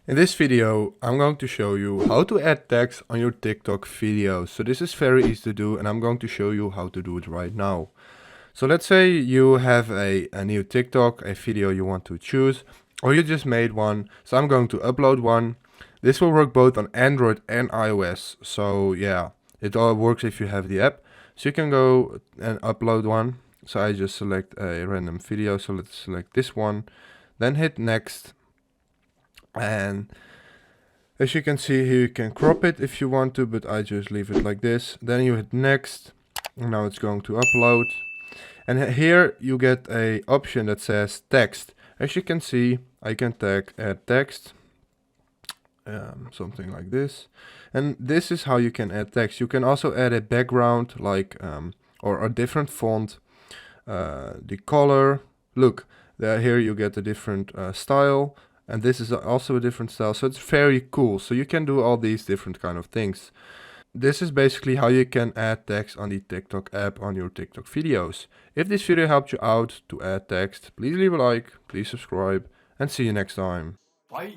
In this video, I'm going to show you how to add text on your TikTok videos. So this is very easy to do and I'm going to show you how to do it right now. So let's say you have a new TikTok, a video you want to choose, or you just made one. So I'm going to upload one. This will work both on Android and iOS. So yeah, it all works if you have the app. So you can go and upload one. So I just select a random video. So let's select this one, then hit next. And as you can see here, you can crop it if you want to, but I just leave it like this. Then you hit next. Now it's going to upload. And here you get a option that says text. As you can see, I can add text, something like this. And this is how you can add text. You can also add a background, like or a different font, the color. Look, here you get a different style. And this is also a different style, so it's very cool. So you can do all these different kind of things. This is basically how you can add text on the TikTok app on your TikTok videos. If this video helped you out to add text, please leave a like, please subscribe, and see you next time. Bye.